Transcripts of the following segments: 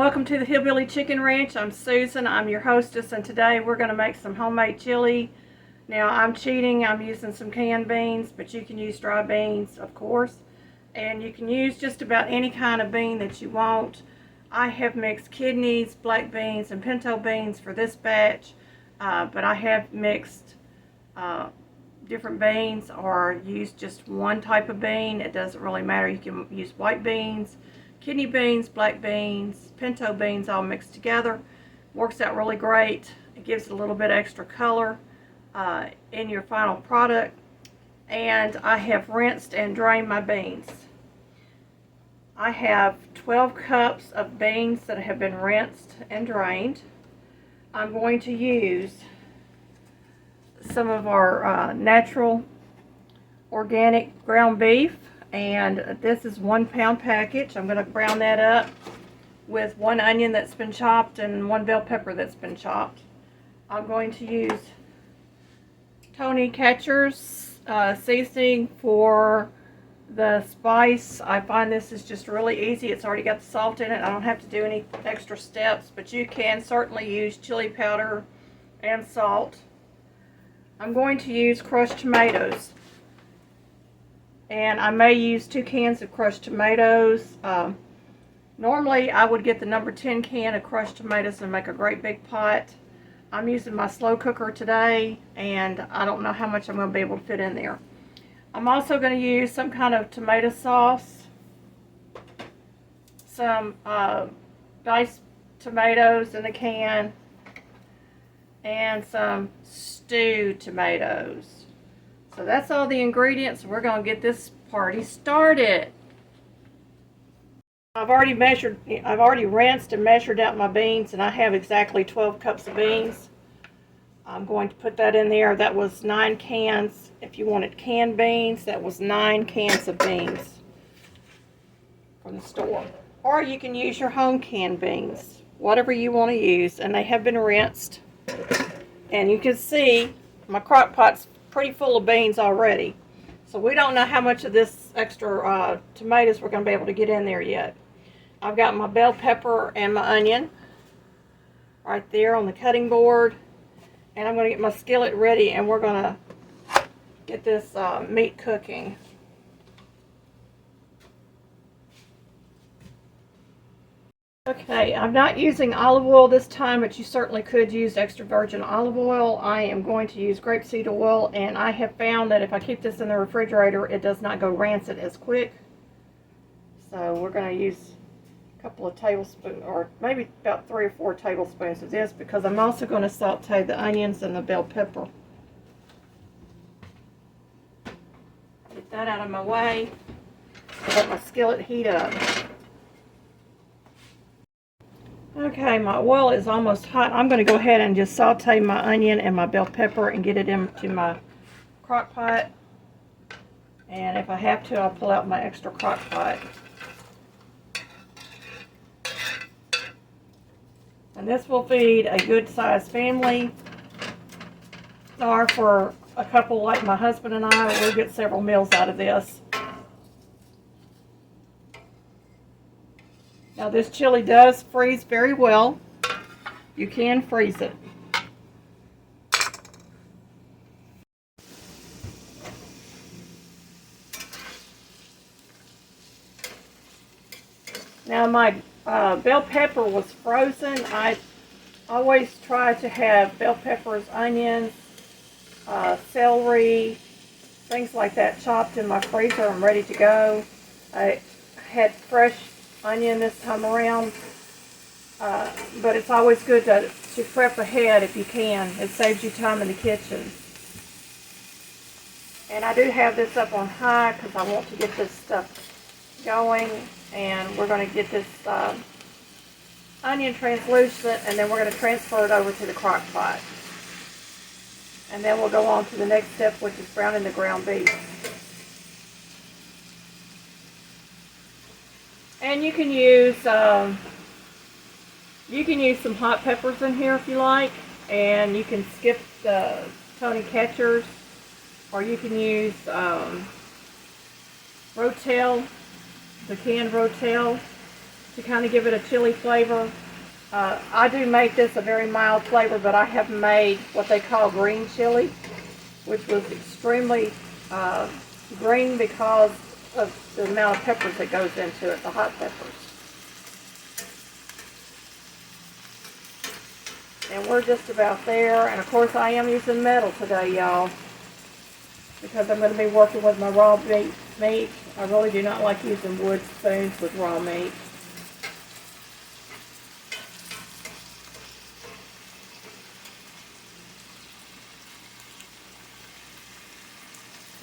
Welcome to the Hillbilly Chicken Ranch. I'm Susan. I'm your hostess, and today we're going to make some homemade chili. Now, I'm cheating. I'm using some canned beans, but you can use dry beans, of course. And you can use just about any kind of bean that you want. I have mixed kidneys, black beans, and pinto beans for this batch, but I have mixed different beans or use just one type of bean. It doesn't really matter. You can use white beans, kidney beans, black beans, pinto beans all mixed together. Works out really great. It gives it a little bit extra color in your final product. And I have rinsed and drained my beans. I have 12 cups of beans that have been rinsed and drained. I'm going to use some of our natural organic ground beef, and this is 1 pound package. I'm going to brown that up with 1 onion that's been chopped and 1 bell pepper that's been chopped. I'm going to use Tony Catcher's seasoning for the spice. I find this is just really easy. It's already got the salt in it. I don't have to do any extra steps, but you can certainly use chili powder and salt. I'm going to use crushed tomatoes, and I may use 2 cans of crushed tomatoes. Normally I would get the number 10 can of crushed tomatoes and make a great big pot. I'm using my slow cooker today, and I don't know how much I'm going to be able to fit in there. I'm also going to use some kind of tomato sauce, some diced tomatoes in a can, and some stewed tomatoes. So that's all the ingredients. We're going to get this party started. I've already rinsed and measured out my beans, and I have exactly 12 cups of beans. I'm going to put that in there. That was 9 cans. If you wanted canned beans, that was 9 cans of beans from the store. Or you can use your home canned beans, whatever you want to use, and they have been rinsed. And you can see my crock pot's pretty full of beans already. So we don't know how much of this extra tomatoes we're going to be able to get in there yet. I've got my bell pepper and my onion right there on the cutting board. And I'm going to get my skillet ready, and we're going to get this meat cooking. Okay, I'm not using olive oil this time, but you certainly could use extra virgin olive oil. I am going to use grapeseed oil, and I have found that if I keep this in the refrigerator, it does not go rancid as quick. So we're going to use a couple of tablespoons, or maybe about 3 or 4 tablespoons of this, because I'm also going to saute the onions and the bell pepper. Get that out of my way. Let my skillet heat up. Okay, my oil is almost hot. I'm going to go ahead and just saute my onion and my bell pepper and get it into my crock pot. And if I have to, I'll pull out my extra crock pot. And this will feed a good-sized family, or for a couple like my husband and I, we'll get several meals out of this. Now, this chili does freeze very well. You can freeze it. Now, my bell pepper was frozen. I always try to have bell peppers, onions, celery, things like that chopped in my freezer and ready to go. I had fresh onion this time around, but it's always good to prep ahead if you can. It saves you time in the kitchen. And I do have this up on high because I want to get this stuff going, and we're going to get this onion translucent, and then we're going to transfer it over to the crock pot. And then we'll go on to the next step, which is browning the ground beef. And you can use some hot peppers in here if you like, and you can skip the Tony Catchers, or you can use Rotel, the canned Rotel, to kind of give it a chili flavor. I do make this a very mild flavor, but I have made what they call green chili, which was extremely green because of the amount of peppers that goes into it, the hot peppers. And we're just about there. And of course I am using metal today, y'all, because I'm going to be working with my raw meat. I really do not like using wood spoons with raw meat.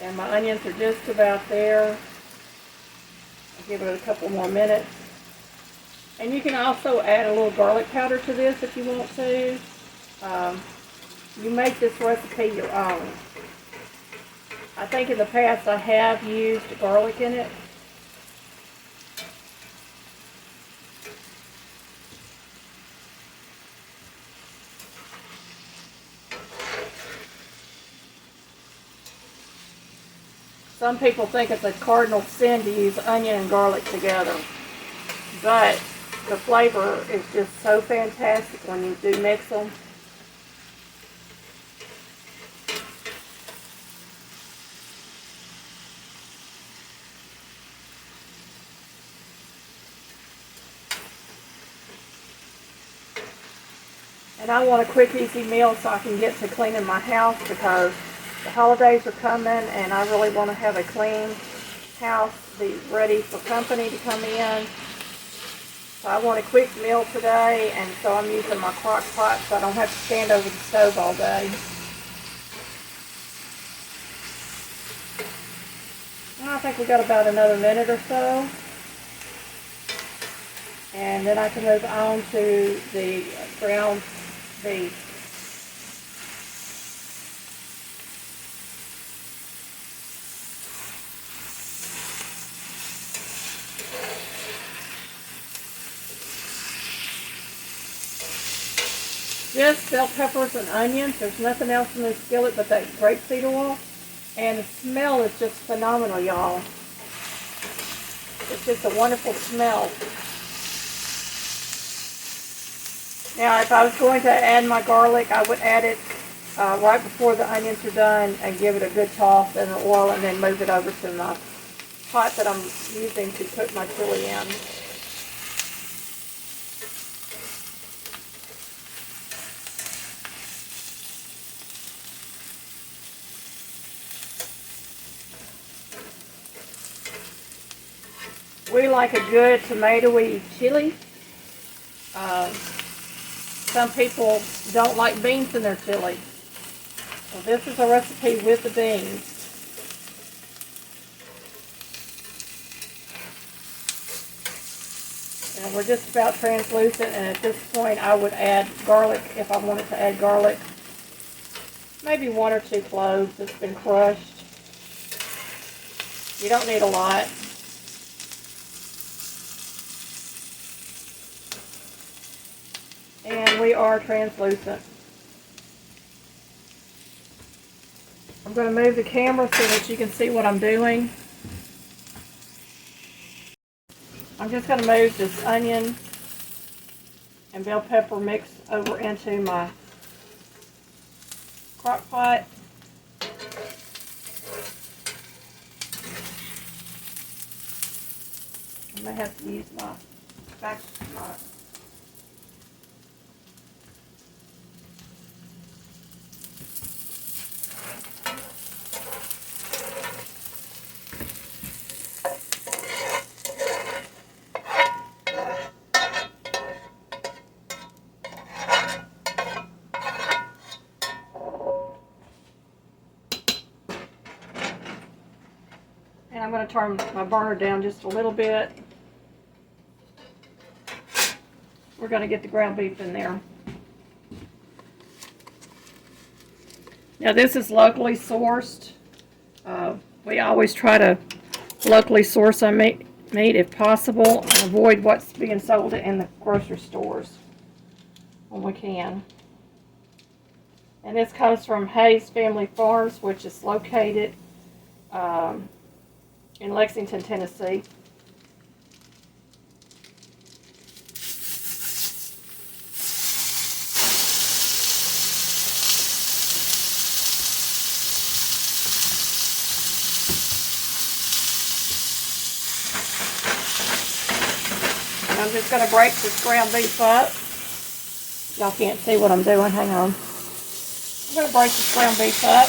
And my onions are just about there. I'll give it a couple more minutes. And you can also add a little garlic powder to this if you want to. You make this recipe your own. I think in the past I have used garlic in it. Some people think it's a cardinal sin to use onion and garlic together, but the flavor is just so fantastic when you do mix them. And I want a quick, easy meal so I can get to cleaning my house, because the holidays are coming and I really want to have a clean house, be ready for company to come in. So I want a quick meal today, and so I'm using my crock pot so I don't have to stand over the stove all day. And I think we got about another minute or so. And then I can move on to the ground beef. Just bell peppers and onions. There's nothing else in this skillet but that grapeseed oil. And the smell is just phenomenal, y'all. It's just a wonderful smell. Now, if I was going to add my garlic, I would add it right before the onions are done and give it a good toss in the oil, and then move it over to my pot that I'm using to cook my chili in. We like a good tomatoey chili. Some people don't like beans in their chili. So this is a recipe with the beans. And we're just about translucent, and at this point I would add garlic if I wanted to add garlic. Maybe 1 or 2 cloves that's been crushed. You don't need a lot. And we are translucent. I'm going to move the camera so that you can see what I'm doing. I'm just going to move this onion and bell pepper mix over into my crock pot. I may have to use my back. And I'm going to turn my burner down just a little bit. We're going to get the ground beef in there. Now this is locally sourced. We always try to locally source our meat if possible, and avoid what's being sold in the grocery stores when we can. And this comes from Hayes Family Farms, which is located in Lexington, Tennessee. just going to break this ground beef up. Y'all can't see what I'm doing. Hang on. I'm going to break this ground beef up.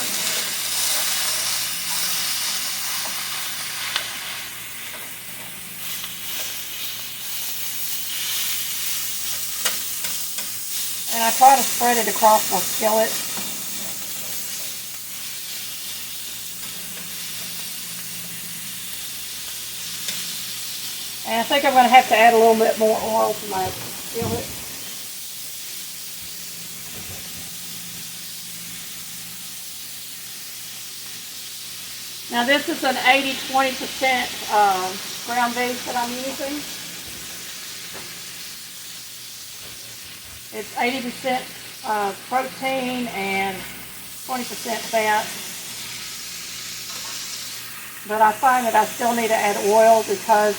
And I try to spread it across my skillet. And I think I'm going to have to add a little bit more oil to my skillet. Now this is an 80-20% ground beef that I'm using. It's 80% protein and 20% fat. But I find that I still need to add oil because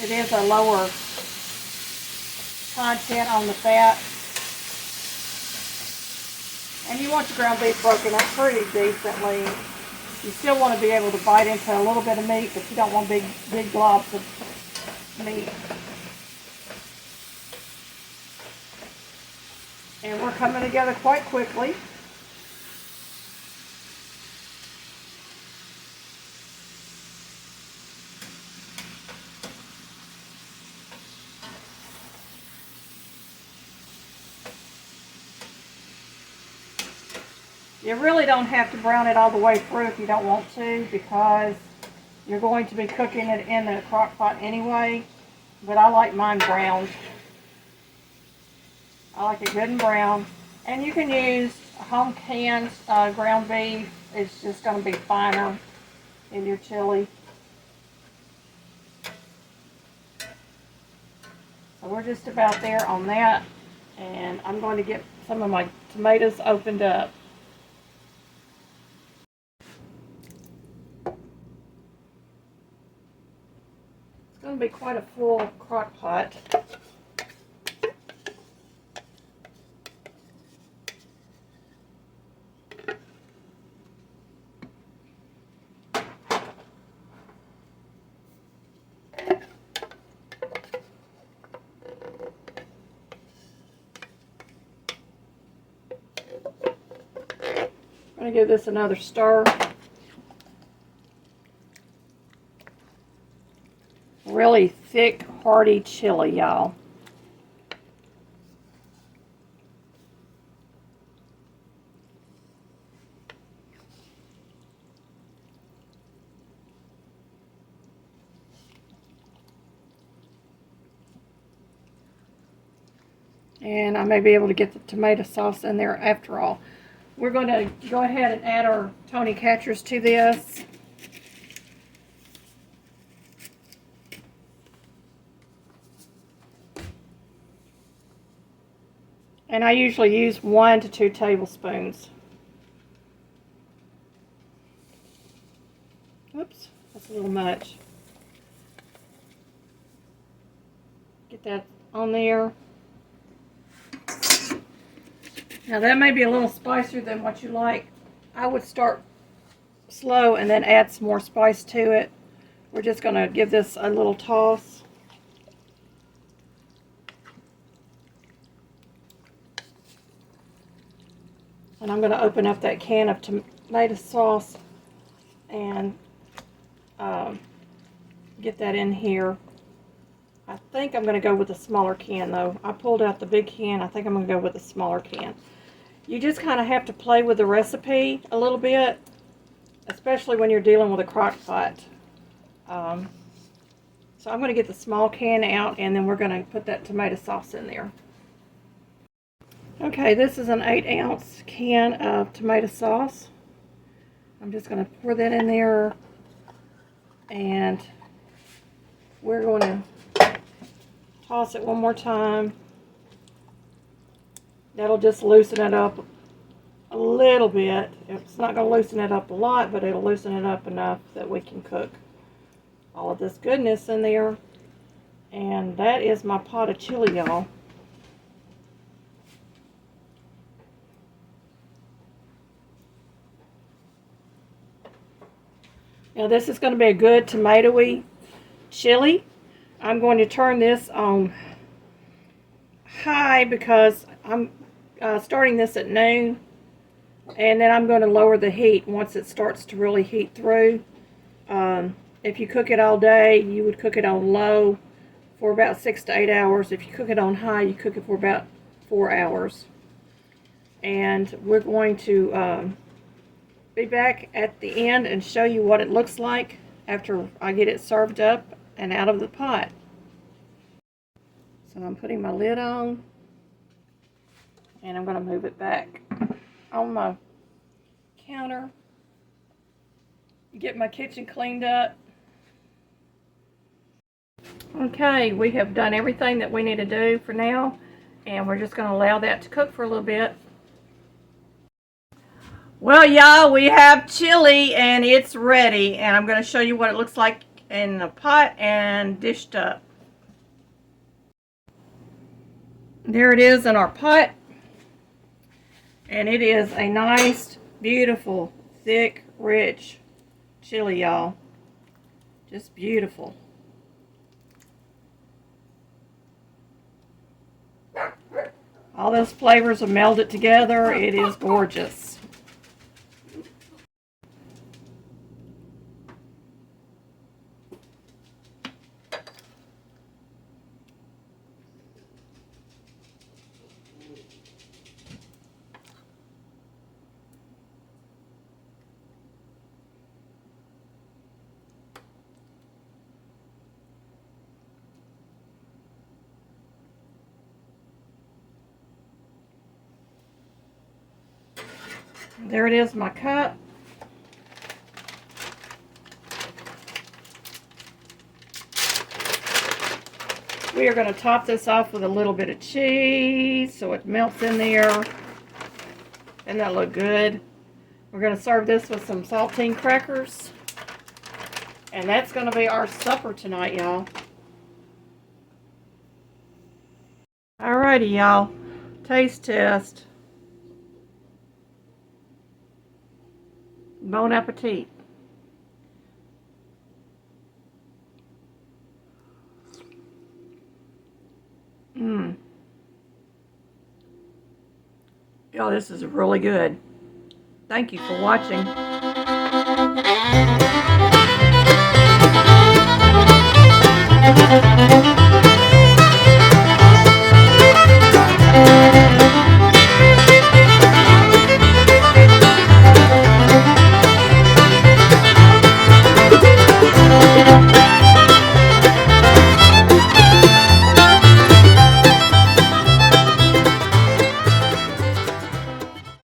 it is a lower content on the fat. And you want your ground beef broken up pretty decently. You still want to be able to bite into a little bit of meat, but you don't want big globs of meat. And we're coming together quite quickly. You really don't have to brown it all the way through if you don't want to, because you're going to be cooking it in the crock pot anyway. But I like mine browned. I like it good and brown. And you can use home canned ground beef. It's just going to be finer in your chili. So we're just about there on that. And I'm going to get some of my tomatoes opened up. It's going to be quite a full crock pot. I'm going to give this another stir. Really thick, hearty chili, y'all. And I may be able to get the tomato sauce in there after all. We're going to go ahead and add our Tony Catchers to this. And I usually use 1 to 2 tablespoons. Oops, that's a little much. Get that on there. Now that may be a little spicier than what you like. I would start slow and then add some more spice to it. We're just going to give this a little toss. And I'm going to open up that can of tomato sauce and get that in here. I think I'm going to go with a smaller can though. I pulled out the big can. I think I'm going to go with a smaller can. You just kind of have to play with the recipe a little bit, especially when you're dealing with a crock pot. So I'm going to get the small can out and then we're going to put that tomato sauce in there. Okay, this is an 8-ounce can of tomato sauce. I'm just going to pour that in there and we're going to toss it one more time. That'll just loosen it up a little bit. It's not going to loosen it up a lot, but it'll loosen it up enough that we can cook all of this goodness in there. And that is my pot of chili, y'all. Now this is going to be a good tomatoey chili. I'm going to turn this on high because I'm starting this at noon, and then I'm going to lower the heat once it starts to really heat through. If you cook it all day, you would cook it on low for about 6 to 8 hours. If you cook it on high, you cook it for about 4 hours. And we're going to be back at the end and show you what it looks like after I get it served up and out of the pot. So I'm putting my lid on, and I'm going to move it back on my counter, get my kitchen cleaned up. Okay, we have done everything that we need to do for now, and we're just going to allow that to cook for a little bit. Well, y'all, we have chili and it's ready, and I'm going to show you what it looks like in the pot and dished up. There it is in our pot, and it is a nice, beautiful, thick, rich chili, y'all. Just beautiful. All those flavors have melded together. It is gorgeous. There it is, my cup. We are going to top this off with a little bit of cheese so it melts in there. Doesn't that look good? We're going to serve this with some saltine crackers. And that's going to be our supper tonight, y'all. Alrighty, y'all. Taste test. Bon appetit. Y'all, this is really good. Thank you for watching.